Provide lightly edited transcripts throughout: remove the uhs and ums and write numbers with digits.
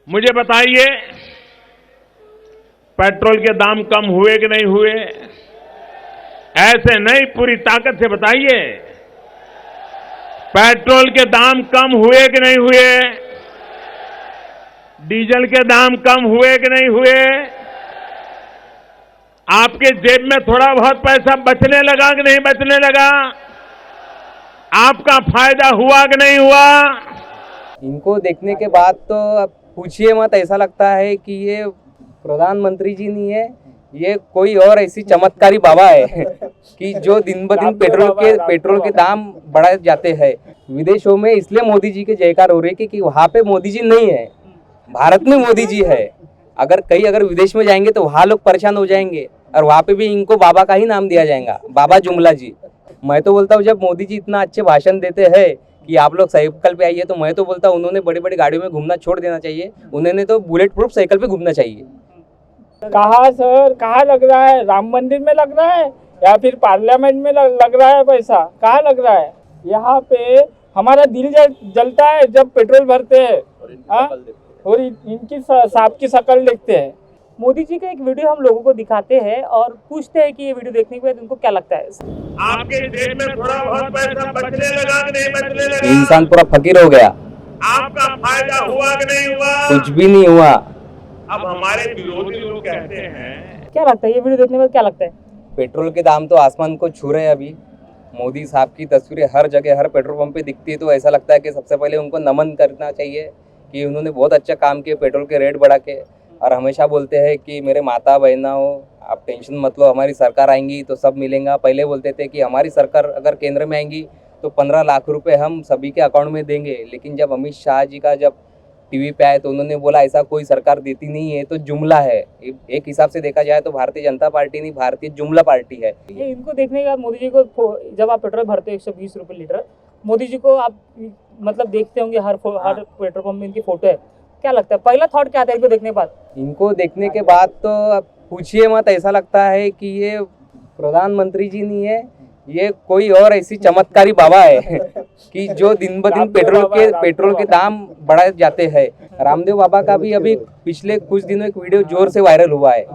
मुझे बताइए, पेट्रोल के दाम कम हुए कि नहीं हुए? ऐसे नहीं, पूरी ताकत से बताइए, पेट्रोल के दाम कम हुए कि नहीं हुए? डीजल के दाम कम हुए कि नहीं हुए? आपके जेब में थोड़ा बहुत पैसा बचने लगा कि नहीं बचने लगा? आपका फायदा हुआ कि नहीं हुआ? इनको देखने के बाद तो अब पूछिए मत, ऐसा लगता है कि ये प्रधानमंत्री जी नहीं है, ये कोई और ऐसी चमत्कारी बाबा है कि जो दिन ब दिन पेट्रोल के दाम बढ़ाए जाते हैं। विदेशों में इसलिए मोदी जी के जयकार हो रहे हैं कि वहाँ पे मोदी जी नहीं है, भारत में मोदी जी है। अगर विदेश में जाएंगे तो वहाँ लोग परेशान हो जाएंगे और वहाँ पे भी इनको बाबा का ही नाम दिया जाएगा, बाबा जुमला जी। मैं तो बोलता हूँ जब मोदी जी इतना अच्छे भाषण देते हैं कि आप लोग साइकिल पे आइए, तो मैं तो बोलता हूँ उन्होंने बड़ी बड़ी गाड़ियों में घूमना छोड़ देना चाहिए, उन्होंने तो बुलेट प्रूफ साइकिल पे घूमना चाहिए। कहाँ सर, कहाँ लग रहा है? राम मंदिर में लग रहा है या फिर पार्लियामेंट में लग रहा है पैसा? कहाँ लग रहा है? यहाँ पे हमारा दिल जलता है जब पेट्रोल भरते हैं और इनकी सांप की शक्ल देखते हैं। मोदी जी का एक वीडियो हम लोगों को दिखाते हैं और पूछते हैं कि ये वीडियो देखने के बाद उनको क्या लगता है। आपके जेब में थोड़ा बहुत पैसा बचने लगा कि नहीं बचने लगा? इंसान पूरा फकीर हो गया, आपका फायदा हुआ कि नहीं हुआ? कुछ भी नहीं हुआ। अब हमारे विरोधी लोग कहते हैं, क्या लगता है ये वीडियो देखने के बाद क्या लगता है? पेट्रोल के दाम तो आसमान को छू रहे हैं अभी। मोदी साहब की तस्वीरें हर जगह, हर पेट्रोल पंप पे दिखती है, तो ऐसा लगता है कि सबसे पहले उनको नमन करना चाहिए कि उन्होंने बहुत अच्छा काम किया पेट्रोल के रेट बढ़ा के। और हमेशा बोलते हैं कि मेरे माता बहना हो, आप टेंशन मत लो, हमारी सरकार आएंगी तो सब मिलेगा। पहले बोलते थे कि हमारी सरकार अगर केंद्र में आएंगी तो 15 लाख रुपए हम सभी के अकाउंट में देंगे। लेकिन जब अमित शाह जी का जब टीवी पे आए तो उन्होंने बोला ऐसा कोई सरकार देती नहीं है, तो जुमला है। एक हिसाब से देखा जाए तो भारतीय जनता पार्टी नहीं, भारतीय जुमला पार्टी है। इनको देखने के बाद मोदी जी को, जब आप पेट्रोल भरते हो 120 रुपये लीटर, मोदी जी को आप मतलब देखते होंगे हर पेट्रोल पंप में इनकी फोटो है, क्या लगता है पहला थॉट क्या आता है इनको देखने के बाद? इनको देखने के बाद तो अब पूछिए मत, ऐसा लगता है कि ये प्रधानमंत्री जी नहीं है, ये कोई और ऐसी चमत्कारी बाबा है कि जो दिन ब दिन पेट्रोल के दाम बढ़ाए जाते हैं। रामदेव बाबा का भी अभी पिछले कुछ दिनों एक वीडियो जोर से वायरल हुआ है,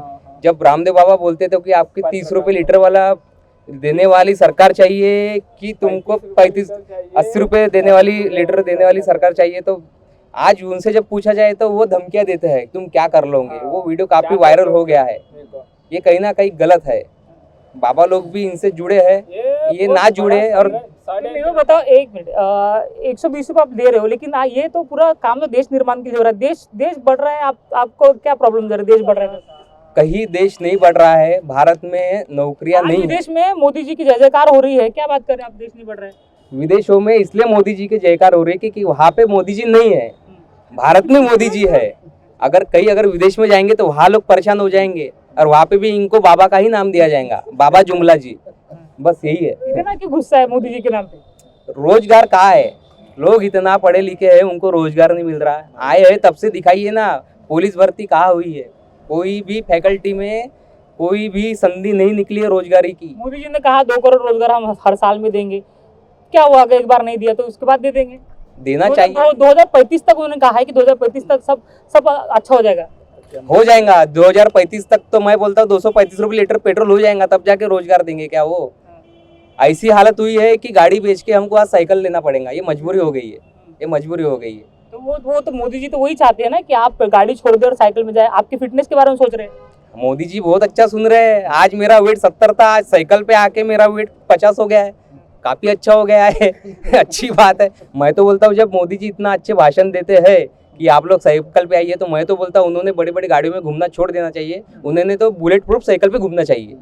जब रामदेव बाबा बोलते थे कि आपके 30 रुपये लीटर वाला देने वाली सरकार चाहिए कि तुमको 80 रुपये देने वाली लीटर देने वाली सरकार चाहिए। तो आज उनसे जब पूछा जाए तो वो धमकियां देते हैं तुम क्या कर लोगे। वो वीडियो काफी वायरल हो गया है। ये कहीं ना कहीं गलत है। बाबा लोग भी इनसे जुड़े हैं, ये ना जुड़े। और बताओ एक मिनट, 120 रुपये आप दे रहे हो, लेकिन ये तो पूरा काम तो देश निर्माण के लिए हो रहा है, देश बढ़ रहा है। आपको क्या प्रॉब्लम दे रहा है? देश बढ़ रहा है? कहीं देश नहीं बढ़ रहा है, भारत में नौकरियां नहीं। विदेश में मोदी जी की जय जयकार हो रही है, क्या बात कर रहे हैं आप? देश नहीं बढ़ रहा है? विदेशों में इसलिए मोदी जी के जयकार हो रही है कि वहाँ पे मोदी जी नहीं है, भारत में मोदी जी है। अगर विदेश में जाएंगे तो वहाँ लोग परेशान हो जाएंगे और वहाँ पे भी इनको बाबा का ही नाम दिया जाएगा, बाबा जुमला जी। बस यही है। इतना क्यों गुस्सा है मोदी जी के नाम पे? रोजगार कहाँ है? लोग इतना पढ़े लिखे हैं, उनको रोजगार नहीं मिल रहा है। आए हैं तब से दिखाइए ना, पुलिस भर्ती कहाँ हुई है? कोई भी फैकल्टी में कोई भी संधि नहीं निकली है रोजगारी की। मोदी जी ने कहा 2 करोड़ रोजगार हम हर साल में देंगे, क्या हुआ अगर एक बार नहीं दिया तो उसके बाद दे देंगे? देना चाहिए। 2035 तक उन्होंने कहा है कि 2035 तक सब अच्छा हो जाएगा। 2035 तक तो मैं बोलता हूँ 235 रुपये लीटर पेट्रोल हो जाएगा, तब जाके रोजगार देंगे क्या? वो ऐसी हालत हुई है कि गाड़ी बेच के हमको आज साइकिल लेना पड़ेगा। ये मजबूरी हो गई है, ये मजबूरी हो गई है। तो वो तो मोदी जी तो वही चाहते हैं ना कि आप गाड़ी छोड़ दे और साइकिल में जाए। आपकी फिटनेस के बारे में सोच रहे हैं? मोदी जी बहुत अच्छा सुन रहे हैं। आज मेरा वेट 70 था, आज साइकिल पे आके मेरा वेट 50 हो गया है, काफी अच्छा हो गया है। अच्छी बात है। मैं तो बोलता हूँ जब मोदी जी इतना अच्छे भाषण देते हैं कि आप लोग साइकिल पे आइए, तो मैं तो बोलता हूँ उन्होंने बड़ी बड़ी गाड़ियों में घूमना छोड़ देना चाहिए। उन्होंने तो बुलेट प्रूफ साइकिल पे घूमना चाहिए।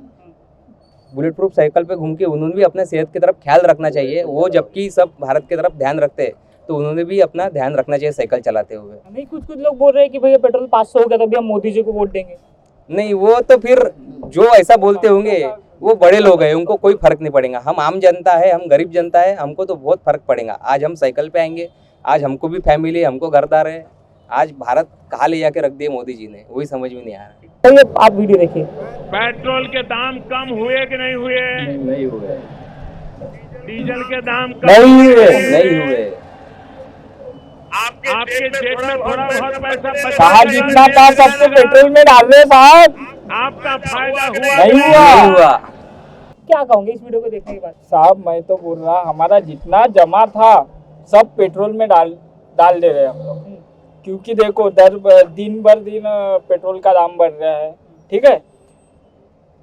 बुलेट प्रूफ साइकिल पे घूम के उन्होंने भी अपने सेहत की तरफ ख्याल रखना चाहिए। वो जबकि सब भारत की तरफ ध्यान रखते हैं, तो उन्होंने भी अपना ध्यान रखना चाहिए साइकिल चलाते हुए। नहीं, कुछ लोग बोल रहे हैं कि भैया पेट्रोल 500 हो गया तो अभी हम मोदी जी को वोट देंगे। नहीं, वो तो फिर जो ऐसा बोलते होंगे वो बड़े लोग हैं, उनको कोई फर्क नहीं पड़ेगा। हम आम जनता है, हम गरीब जनता है, हमको तो बहुत फर्क पड़ेगा। आज हम साइकिल पे आएंगे, आज हमको भी फैमिली, हमको घरदार है। आज भारत कहाँ ले जाके रख दिया मोदी जी ने, वही समझ में नहीं आ रहा। तो आप वीडियो देखिए। पेट्रोल के दाम कम हुए कि नहीं हुए? नहीं हुए। डीजल के दाम कम नहीं हुए। आपके जेब में थोड़ा बहुत पैसा कहा जितना था सबको पेट्रोल में डाल रहे साहब, आपका फायदा हुआ नहीं हुआ। नहीं हुआ। क्या कहोगे इस वीडियो को देखने के बाद? साहब मैं तो बोल रहा, हमारा जितना जमा था सब पेट्रोल में डाल दे रहे हैं हम लोग। क्योंकि देखो दिन भर दिन पेट्रोल का दाम बढ़ रहा है, ठीक है।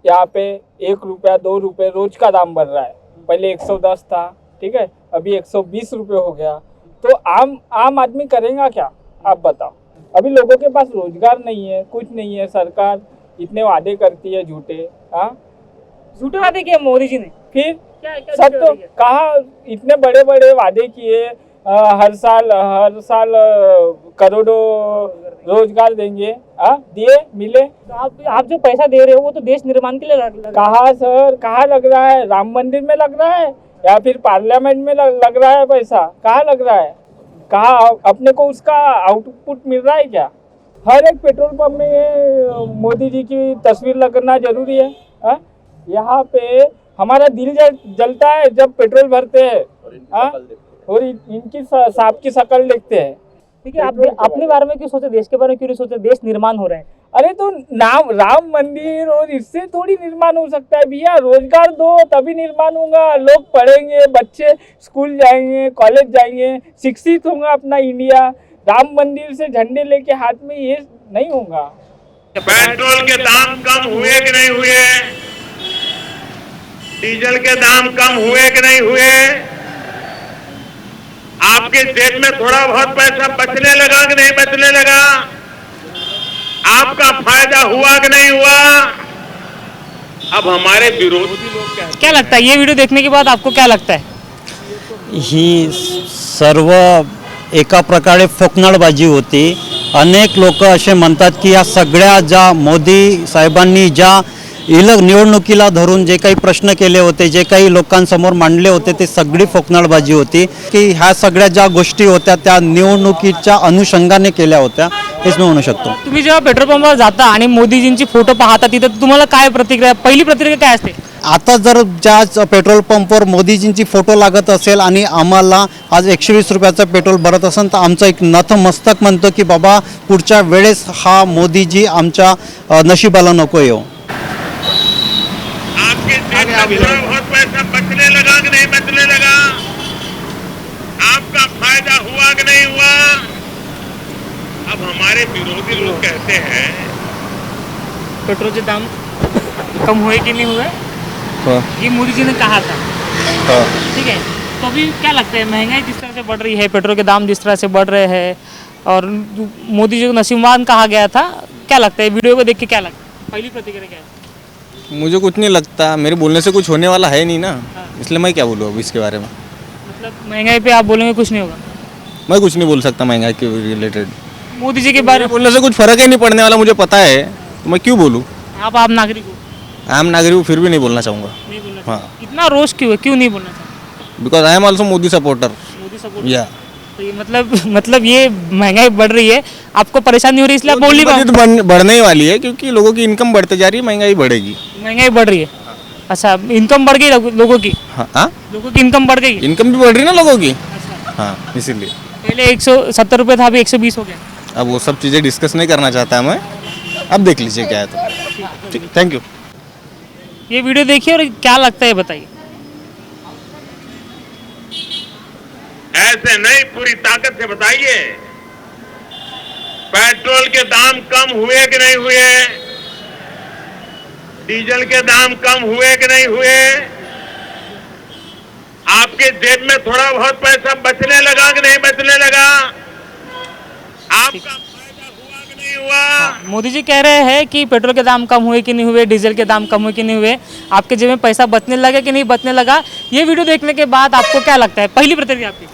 यहाँ पे 1 रुपया 2 रुपये रोज का दाम बढ़ रहा है। पहले 110 था, ठीक है, अभी 120 रुपये हो गया। तो आम आदमी करेगा क्या, आप बताओ। अभी लोगों के पास रोजगार नहीं है, कुछ नहीं है। सरकार इतने वादे करती है झूठे, हाँ झूठे वादे किए मोदी जी ने, फिर क्या सब तो कहा इतने बड़े बड़े वादे किए, हर साल करोड़ों रोजगार देंगे, दिए मिले। तो आप जो पैसा दे रहे हो वो तो देश निर्माण के लिए लगा। कहा सर, कहाँ लग रहा है? राम मंदिर में लग रहा है या फिर पार्लियामेंट में लग रहा है पैसा? कहाँ लग रहा है? कहाँ अपने को उसका आउटपुट मिल रहा है क्या? हर एक पेट्रोल पंप में ये मोदी जी की तस्वीर लगना जरूरी है। यहाँ पे हमारा दिल जलता है जब पेट्रोल भरते हैं, और इनकी सांप की शक्ल देखते हैं। ठीक है, आप अपने बारे में क्यों सोचे, देश के बारे में क्यों नहीं सोचे? देश निर्माण हो रहा है। अरे तो नाम राम मंदिर और इससे थोड़ी निर्माण हो सकता है भैया। रोजगार दो तभी निर्माण होगा। लोग पढ़ेंगे, बच्चे स्कूल जाएंगे, कॉलेज जाएंगे, शिक्षित होगा अपना इंडिया। राम मंदिर से झंडे लेके हाथ में ये नहीं होगा। पेट्रोल के दाम कम हुए कि नहीं हुए? डीजल के दाम कम हुए कि नहीं हुए? आपके जेब में थोड़ा बहुत पैसा बचने लगा कि नहीं बचने लगा? आपका फायदा हुआ कि नहीं हुआ? अब हमारे विरोधी लोग क्या लगता है ये वीडियो देखने के बाद आपको क्या लगता है? ही सर्व एका प्रकारे फोकनाळबाजी होती। अनेक लोक असे म्हणतात की या सगळ्या ज्या मोदी साहेबांनी ज्या निवडणुकीला धरून जे काही प्रश्न केले होते, जे काही लोकांसमोर मांडले होते, ते सगळी फोकनाळबाजी होती की ह्या सगळ्या ज्या गोष्टी होत्या त्या निवडणुकीच्या अनुषंगाने केल्या होत्या, हेच मी म्हणू शकतो। तुम्ही जेव्हा पेट्रोल पंपावर जाता आणि मोदीजींची फोटो पाहता तिथे तुम्हाला काय प्रतिक्रिया, पहिली प्रतिक्रिया काय असते? आता जर ज्या पेट्रोल पंपवर मोदीजींची फोटो लागत असेल आणि आम्हाला आज 120 रुपयाचा पेट्रोल भरत असेल तर आमचं एक नतमस्तक म्हणतो की बाबा पुढच्या वेळेस हा मोदीजी आमच्या नशिबाला नको येऊ। आपके जेब में थोड़ा बहुत पैसा बचने लगा कि नहीं बचने लगा? आपका फायदा हुआ कि नहीं हुआ? अब हमारे विरोधी लोग कहते हैं पेट्रोल के दाम कम हुए कि नहीं हुए? ये मोदी जी ने कहा था, ठीक है। तो अभी क्या लगता है महंगाई जिस तरह से बढ़ रही है, पेट्रोल के दाम जिस तरह से बढ़ रहे हैं और मोदी जी को नसीबवान कहा गया था, क्या लगता है वीडियो को देख के क्या लगता है? पहली प्रतिक्रिया क्या है? मुझे कुछ नहीं लगता, मेरे बोलने से कुछ होने वाला है नहीं ना, इसलिए मैं क्या बोलूँ अब इसके बारे में। मतलब महंगाई पे आप बोलेंगे कुछ नहीं होगा? मैं कुछ नहीं बोल सकता महंगाई के रिलेटेड। मोदी जी के बारे में बोलने से कुछ फर्क ही नहीं पड़ने वाला, मुझे पता है, तो मैं क्यों बोलूँ। आप नागरिक हो? आम नागरिक हूँ, फिर भी नहीं बोलना चाहूँगा। नहीं बोलना हाँ, चाहिए। इतना रोष क्यों है, क्यों नहीं बोलना चाहिए? Because I am also Modi supporter. Modi support. या तो ये मतलब ये महंगाई बढ़ रही है, आपको परेशानी हो रही है इसलिए आप बोल नहीं पा तो बढ़ने ही वाली है क्योंकि लोगों की इनकम बढ़ते जा रही है, महंगाई बढ़ेगी। महंगाई बढ़ रही है। अच्छा, इनकम बढ़ गई लोगों की? हाँ, लोगों की इनकम बढ़ गई? इनकम भी बढ़ रही है ना लोगों की। अच्छा, हाँ, इसीलिए पहले 170 रुपये था, अभी 120 हो गया। अब वो सब चीज़ें डिस्कस नहीं करना चाहता मैं, अब देख लीजिए क्या है तो। ठीक, थैंक यू। ये वीडियो देखिए और क्या लगता है बताइए। ऐसे नहीं, पूरी ताकत से बताइए पेट्रोल के दाम कम हुए कि नहीं हुए? डीजल के दाम कम हुए कि नहीं हुए? आपके जेब में थोड़ा बहुत पैसा बचने लगा कि नहीं बचने लगा? आपका फायदा हुआ कि नहीं हुआ? मोदी जी कह रहे हैं कि पेट्रोल के दाम कम हुए कि नहीं हुए, डीजल के दाम कम हुए कि नहीं हुए, आपके जेब में पैसा बचने लगा कि नहीं बचने लगा। ये वीडियो देखने के बाद आपको क्या लगता है, पहली प्रतिक्रिया आपकी?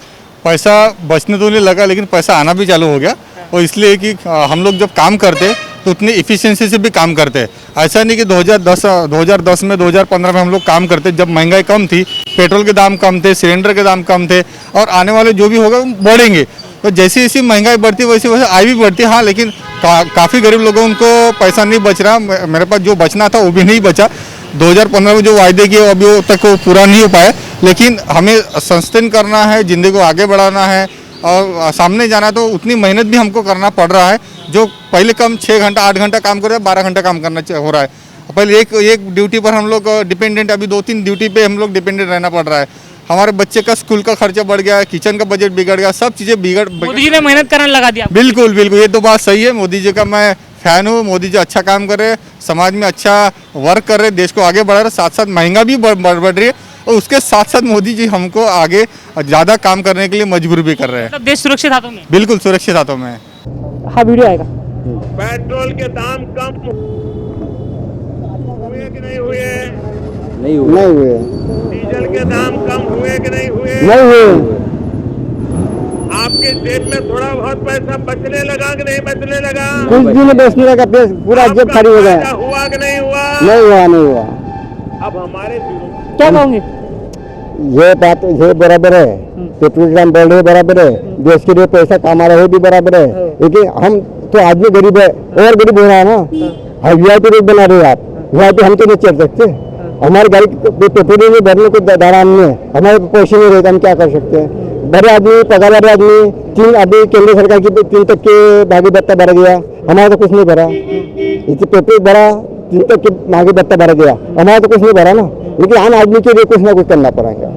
पैसा बचने तो नहीं लगा, लेकिन पैसा आना भी चालू हो गया। और इसलिए कि हम लोग जब काम करते तो उतनी इफ़िशियंसी से भी काम करते। ऐसा नहीं कि 2010 में 2015 में हम लोग काम करते जब महंगाई कम थी, पेट्रोल के दाम कम थे, सिलेंडर के दाम कम थे, और आने वाले जो भी होगा बढ़ेंगे। तो जैसी जैसी महंगाई बढ़ती वैसे वैसे आई भी बढ़ती। हाँ, लेकिन काफ़ी गरीब लोगों उनको पैसा नहीं बच रहा। मेरे पास जो बचना था वो भी नहीं बचा। 2015 में जो वायदे किए अभी तक वो पूरा नहीं हो पाया। लेकिन हमें सस्टेन करना है, ज़िंदगी को आगे बढ़ाना है, और सामने जाना तो उतनी मेहनत भी हमको करना पड़ रहा है। जो पहले कम 6 घंटा 8 घंटा काम कर रहे हैं 12 घंटा काम करना हो रहा है। पहले एक ड्यूटी पर हम लोग डिपेंडेंट, अभी 2-3 ड्यूटी पे हम लोग डिपेंडेंट रहना पड़ रहा है। हमारे बच्चे का स्कूल का खर्चा बढ़ गया, किचन का बजट बिगड़ गया, सब चीज़ें मोदी जी ने मेहनत करने लगा दिया। बिल्कुल बिल्कुल, ये तो बात सही है। मोदी जी का मैं फैन हूँ। मोदी जी अच्छा काम कर रहे हैं, समाज में अच्छा वर्क कर रहे हैं, देश को आगे बढ़ा रहे हैं। साथ साथ महंगा भी बढ़ रही है और उसके साथ साथ मोदी जी हमको आगे ज़्यादा काम करने के लिए मजबूर भी कर रहे हैं। मतलब देश सुरक्षित हाथों में। बिल्कुल सुरक्षित हाथों में है। हाँ वीडियो आएगा। पेट्रोल के दाम कम हुए कि नहीं हुए? नहीं हुए। डीजल के दाम कम हुए कि नहीं हुए? नहीं हुए। आपके जेब में थोड़ा बहुत पैसा बचने लगा कि नहीं बचने लगा? कुछ भी नहीं बचने लगा, पूरा जेब खाली हो गया। फायदा हुआ कि नहीं हुआ? नहीं हुआ। अब हमारे क्या कहोगे? ये बात ये बराबर है, पेट्रोल के दाम बढ़ रहे बराबर है, देश के लिए पैसा कमा रहे भी बराबर है, लेकिन हम तो आदमी गरीब है और गरीब हो रहा है ना। वीआईपी रोड बना रहे आप, वीआईपी हम तो नहीं चल सकते। हमारी गाड़ी पेट्रोल में भरने को दाराम नहीं है, हमारे पैसे नहीं रहते, हम क्या कर सकते हैं। बड़े आदमी, पगार वाले आदमी 3 अभी केंद्र सरकार की 3 तक के भागी भत्ता बढ़ गया, हमारा तो कुछ नहीं भरा। इसे पेट्रोल भरा 3 तक के भागी भत्ता बढ़ गया, हमारा तो कुछ नहीं भरा ना। लेकिन आम आदमी के लिए कुछ ना कुछ करना पड़ेगा।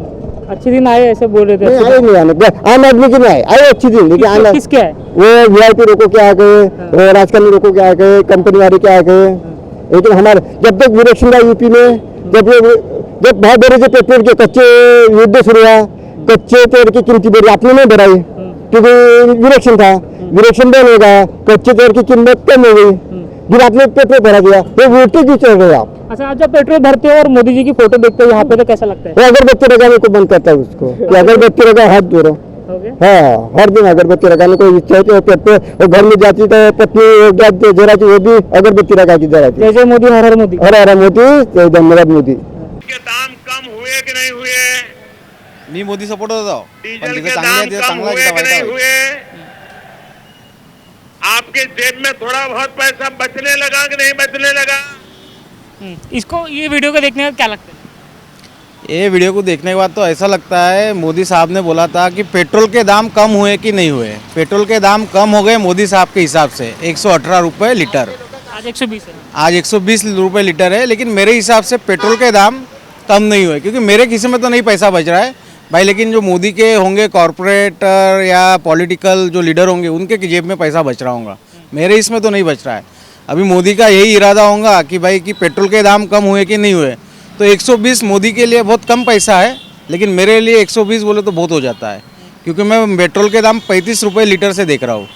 अच्छे दिन आए ऐसे बोल रहे थे। नहीं आए, नहीं आने आम आदमी की नहीं आए अच्छी दिन, लेकिन आम किसके आए? वो वीआईपी रोको के आ गए, राजकारणी रोको के आ गए, कंपनी वाले के आ गए। लेकिन हमारे जब तक विरेक्शन था यूपी में, जब बहुत बड़े से पेट्रोल के कच्चे युद्ध शुरू हुआ, कच्चे तेल की कीमत बढ़ी, आपने नहीं बढ़ाई क्योंकि विरेक्शन था, विरेक्शन बंद हो गया, कच्चे तेल की कीमत कम हो गई, फिर आपने पेट्रोल भरा दिया, वो वोटे क्यों चल रहे आप? अच्छा, आप जब पेट्रोल भरते हो और मोदी जी की फोटो देखते हो यहाँ पे तो कैसा लगता है? वो अगरबत्ती लगाने को बंद करता है उसको कि अगरबत्ती लगा हाथ धो रहा। हाँ, हर दिन अगरबत्ती लगाने को इच्छा है। पेट्रोल वो घर में जाती तो पत्नी जरा वो भी अगरबत्ती लगा के जरा। जय जय मोदी, हर हर मोदी, हर हर मोदी, जय धन्यवाद मोदी। के दाम कम हुए कि नहीं हुए? मी मोदी सपोर्ट होता डीजल के दाम कम हुए कि नहीं हुए? आपके जेब में थोड़ा बहुत पैसा बचने लगा कि नहीं बचने लगा? इसको ये वीडियो को देखने का क्या लगता है? ये वीडियो को देखने के बाद तो ऐसा लगता है, मोदी साहब ने बोला था कि पेट्रोल के दाम कम हुए कि नहीं हुए। पेट्रोल के दाम कम हो गए मोदी साहब के हिसाब से 118 रुपये लीटर। आज 120 है। आज 120 रुपये लीटर है, लेकिन मेरे हिसाब से पेट्रोल के दाम कम नहीं हुए, क्योंकि मेरे किसी में तो नहीं पैसा बच रहा है भाई। लेकिन जो मोदी के होंगे कॉरपोरेटर या पॉलिटिकल जो लीडर होंगे, उनके जेब में पैसा बच रहा होगा, मेरे इसमें तो नहीं बच रहा है। अभी मोदी का यही इरादा होगा कि भाई कि पेट्रोल के दाम कम हुए कि नहीं हुए। तो 120 मोदी के लिए बहुत कम पैसा है, लेकिन मेरे लिए 120 बोले तो बहुत हो जाता है, क्योंकि मैं पेट्रोल के दाम 35 रुपये लीटर से देख रहा हूँ।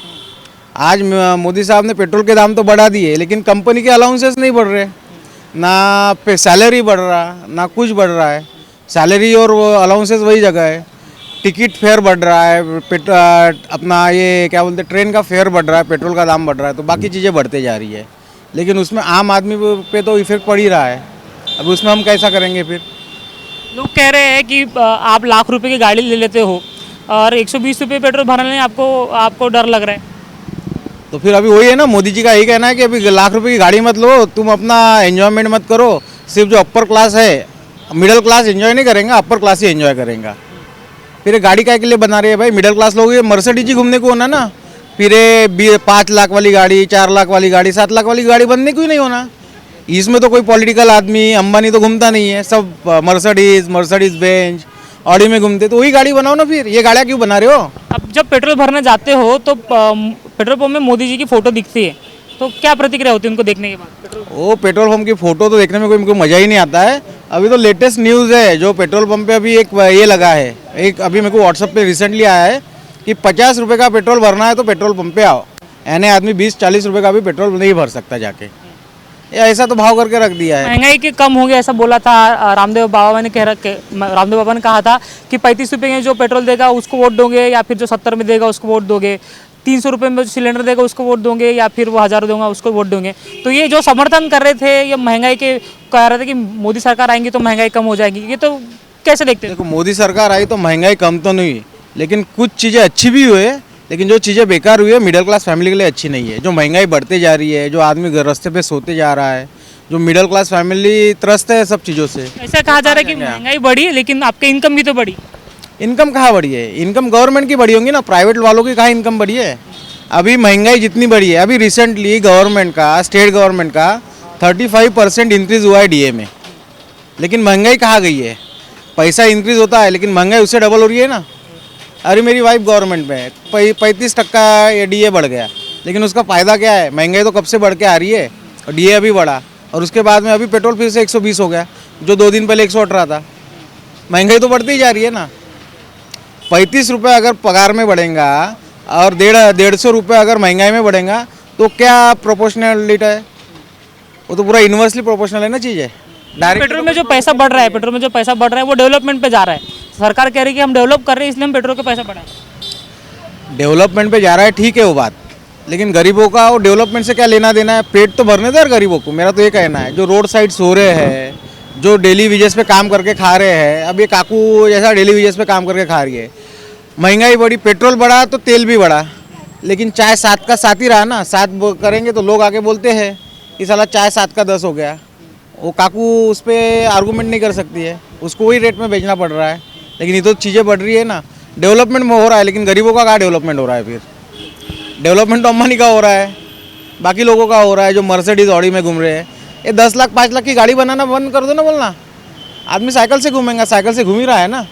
आज मोदी साहब ने पेट्रोल के दाम तो बढ़ा दिए, लेकिन कंपनी के अलाउंसेस नहीं बढ़ रहे, ना पे सैलरी बढ़ रहा, ना कुछ बढ़ रहा है। सैलरी और वो अलाउंसेस वही जगह है, टिकट फेयर बढ़ रहा है, अपना ये क्या बोलते ट्रेन का फेयर बढ़ रहा है, पेट्रोल का दाम बढ़ रहा है, तो बाकी चीज़ें बढ़ते जा रही है, लेकिन उसमें आम आदमी पे तो इफेक्ट पड़ ही रहा है। अब उसमें हम कैसा करेंगे फिर? लोग कह रहे हैं कि आप लाख रुपए की गाड़ी ले लेते हो और 120 रुपये पेट्रोल भरने में आपको डर लग रहा है। तो फिर अभी वही है ना, मोदी जी का यही कहना है कि अभी लाख रुपए की गाड़ी मत लो, तुम अपना एंजॉयमेंट मत करो। सिर्फ जो अपर क्लास है, मिडिल क्लास एंजॉय नहीं करेंगे, अपर क्लास ही एंजॉय करेंगा। फिर ये गाड़ी काय के लिए बना रही है भाई? मिडिल क्लास लोग ये मर्सिडीज ही घूमने को होना ना, फिर 5 लाख वाली गाड़ी, 4 लाख वाली गाड़ी, 7 लाख वाली गाड़ी बनने को ही नहीं होना। इसमें तो कोई पॉलिटिकल आदमी, अंबानी तो घूमता नहीं है, सब मर्सिडीज बेंज, ऑडी में घूमते। तो वही गाड़ी बनाओ ना, फिर ये गाड़ियाँ क्यों बना रहे हो? अब जब पेट्रोल भरने जाते हो तो पेट्रोल पंप में मोदी जी की फोटो दिखती है, तो क्या प्रतिक्रिया होती है उनको देखने के बाद? वो पेट्रोल पंप की फोटो तो देखने में कोई मज़ा ही नहीं आता है। अभी तो लेटेस्ट न्यूज़ है, जो पेट्रोल पंप पे अभी एक ये लगा है, एक अभी मेरे को व्हाट्सएप पे रिसेंटली आया है कि 50 रुपये का पेट्रोल भरना है तो पेट्रोल पंप पे आओ। यानी आदमी 20-40 रुपये का भी पेट्रोल नहीं भर सकता जाके, ऐसा तो भाव करके रख दिया है। महंगाई के कम हो गया ऐसा बोला था रामदेव बाबा ने, रामदेव बाबा ने कहा था कि 35 रुपये में जो पेट्रोल देगा उसको वोट दोगे, या फिर जो 70 में देगा उसको वोट दोगे, 300 रुपये में जो सिलेंडर देगा उसको वोट दोगे, या फिर वो 1000 दूंगा उसको वोट दोगे। तो ये जो समर्थन कर रहे थे, ये महंगाई के कह रहे थे कि मोदी सरकार आएंगी तो महंगाई कम हो जाएगी, ये तो कैसे देखते हैं? देखो, मोदी सरकार आई तो महंगाई कम तो नहीं हुई, लेकिन कुछ चीज़ें अच्छी भी हुई है, लेकिन जो चीज़ें बेकार हुई है मिडिल क्लास फैमिली के लिए अच्छी नहीं है। जो महंगाई बढ़ते जा रही है, जो आदमी रास्ते पे सोते जा रहा है, जो मिडिल क्लास फैमिली त्रस्त है सब चीज़ों से। ऐसा कहा जा रहा है कि महंगाई बढ़ी लेकिन आपकी इनकम भी तो बढ़ी। इनकम कहाँ बढ़ी है? इनकम गवर्नमेंट की बढ़ी होंगी ना, प्राइवेट वालों की कहाँ इनकम बढ़ी है? अभी महंगाई जितनी बढ़ी है, अभी रिसेंटली गवर्नमेंट का, स्टेट गवर्नमेंट का 35% इंक्रीज़ हुआ है डीए में, लेकिन महंगाई कहाँ गई है? पैसा इंक्रीज़ होता है लेकिन महंगाई उससे डबल हो रही है ना। अरे मेरी वाइफ गवर्नमेंट में है, 35% डीए बढ़ गया, लेकिन उसका फ़ायदा क्या है? महंगाई तो कब से बढ़ के आ रही है और डीए अभी बढ़ा, और उसके बाद में अभी पेट्रोल फिर से 120 हो गया, जो 2 दिन पहले 118 था। महंगाई तो बढ़ती ही जा रही है ना। 35 रुपये अगर पगार में बढ़ेगा और 150 रुपये अगर महंगाई में बढ़ेगा तो क्या प्रोपोर्शनलिटी है? वो तो पूरा इन्वर्सली प्रोपोर्शनल है ना चीज़ है। डायरेक्ट पेट्रोल में जो पैसा बढ़ रहा है, पेट्रोल में जो पैसा बढ़ रहा है वो डेवलपमेंट पे जा रहा है। सरकार कह रही है कि हम डेवलप कर रहे हैं इसलिए हम पेट्रोल का पैसा बढ़ाएं। डेवलपमेंट पे जा रहा है, ठीक है वो बात, लेकिन गरीबों का वो डेवलपमेंट से क्या लेना देना है? पेट तो भरने दो यार गरीबों को। मेरा तो ये कहना है, जो रोड साइड सो रहे हैं, जो डेली वेजेस पे काम करके खा रहे हैं, अब ये काकू जैसा डेली वेजेस पे काम करके खा रही है, महंगाई बढ़ी, पेट्रोल बढ़ा तो तेल भी बढ़ा, लेकिन चाय 7 का 7 ही रहा ना। 7 करेंगे तो लोग आके बोलते हैं कि साला चाय 7 का 10 हो गया। वो काकू उस पर आर्गूमेंट नहीं कर सकती है, उसको वही रेट में बेचना पड़ रहा है। लेकिन ये तो चीज़ें बढ़ रही है ना, डेवलपमेंट में हो रहा है, लेकिन गरीबों का कहाँ डेवलपमेंट हो रहा है? फिर डेवलपमेंट तो अंबानी का हो रहा है, बाकी लोगों का हो रहा है जो मर्सिडीज ऑडी में घूम रहे हैं। ये 10 लाख 5 लाख की गाड़ी बनाना बंद कर दो ना बोलना। आदमी साइकिल से घूमेंगे, साइकिल से घूम ही रहा है ना।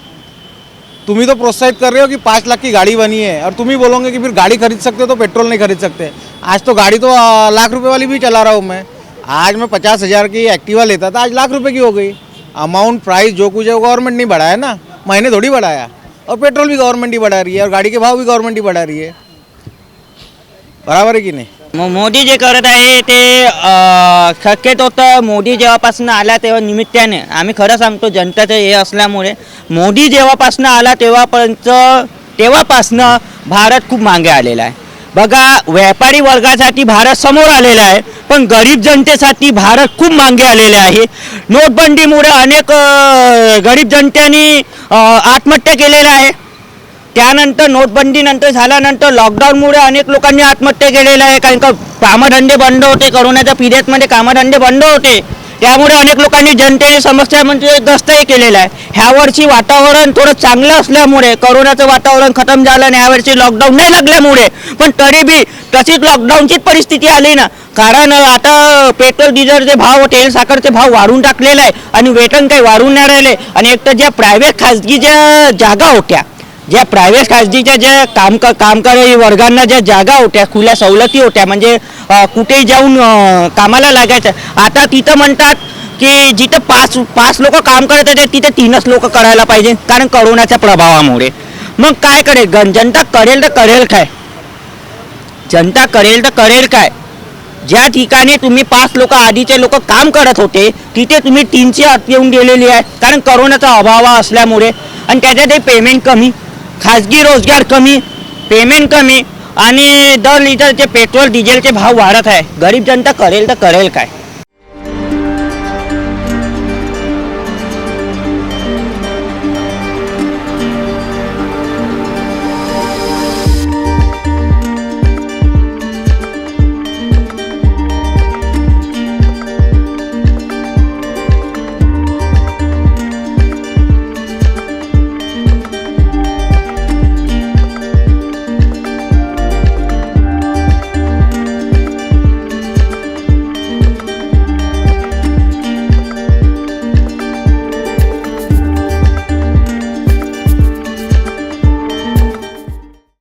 तुम ही तो प्रोत्साहित कर रहे हो कि 5 लाख की गाड़ी बनी है, और तुम ही बोलोगे कि फिर गाड़ी खरीद सकते हो तो पेट्रोल नहीं खरीद सकते। आज तो गाड़ी तो लाख रुपए वाली भी चला रहा हूँ मैं। आज मैं 50,000 की एक्टिवा लेता था, आज लाख रुपए की हो गई। अमाउंट प्राइस जो कुछ है वो गवर्नमेंट नहीं बढ़ाया ना, मैंने थोड़ी बढ़ाया। और पेट्रोल भी गवर्नमेंट ही बढ़ा रही है और गाड़ी के भाव भी गवर्नमेंट ही बढ़ा रही है। बराबर आहे की नाही? मोदी जे करत आहे ते शक्यतो तर मोदी जेव्हापासून आला तेव्हा निमित्ताने, आम्ही खरं सांगतो जनताचं हे असल्यामुळे, मोदी जेव्हापासून आला तेव्हापासून भारत खूप मागे आलेला आहे। बघा, व्यापारी वर्गासाठी भारत समोर आलेला आहे, पण गरीब जनतेसाठी भारत खूप मागे आलेले आहे। नोटबंदीमुळे अनेक गरीब जनतेने आत्महत्या केलेल्या आहे। त्यानंतर नोटबंदीनंतर झाल्यानंतर लॉकडाऊनमुळे अनेक लोकांनी आत्महत्या केलेल्या आहे, कारण का कामधंदे बंद होते, कोरोनाच्या पिरियडमध्ये कामधंदे बंद होते, त्यामुळे अनेक लोकांनी जनतेने समस्या म्हणजे ग्रस्तही केलेला आहे। ह्या वर्षी वातावरण थोडं चांगलं असल्यामुळे, कोरोनाचं वातावरण खतम झालं आणि यावर्षी लॉकडाऊन नाही लागल्यामुळे, पण तरी बी तशीच लॉकडाऊनचीच परिस्थिती आली ना। कारण आता पेट्रोल डिझेलचे भाव, तेल साखरचे भाव वाढवून टाकलेले आहे आणि वेतन काही वाढवून नाही राहिले। आणि एक तर ज्या प्रायव्हेट खाजगी ज्या जागा होत्या, ज्या प्रायव्हेट खाजगीच्या ज्या कामकरी वर्गांना ज्या जागा होत्या, खुल्या सवलती होत्या, म्हणजे कुठेही जाऊन कामाला लागायचं, आता तिथं म्हणतात की जिथं 5 लोक काम करत होते तिथे 3च लोक करायला पाहिजे, कारण कोरोनाच्या प्रभावामुळे। मग काय करेल जनता? करेल तर करेल काय? जनता करेल तर करेल काय? ज्या ठिकाणी तुम्ही 5 लोक आधीचे लोक काम करत होते तिथे तुम्ही 3ची अट येऊन गेलेली आहे, कारण कोरोनाचा अभाव असल्यामुळे। आणि त्याच्यात पेमेंट कमी, खाजगी रोजगार कमी, पेमेंट कमी, आणि दर लिटरचे पेट्रोल डिझेलचे भाव वाढत आहे। गरीब जनता करेल तर करेल काय?